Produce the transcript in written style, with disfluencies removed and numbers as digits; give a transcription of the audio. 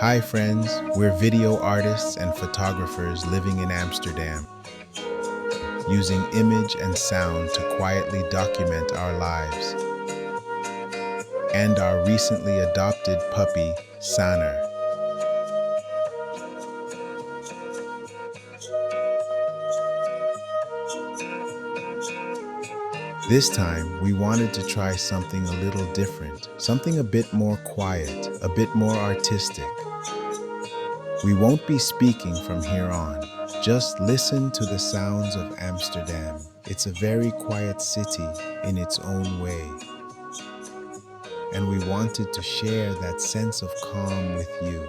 Hi friends, we're video artists and photographers living in Amsterdam, using image and sound to quietly document our lives and our recently adopted puppy, Sannr. This time, we wanted to try something a little different, something a bit more quiet, a bit more artistic. We won't be speaking from here on. Just listen to the sounds of Amsterdam. It's a very quiet city in its own way. And we wanted to share that sense of calm with you.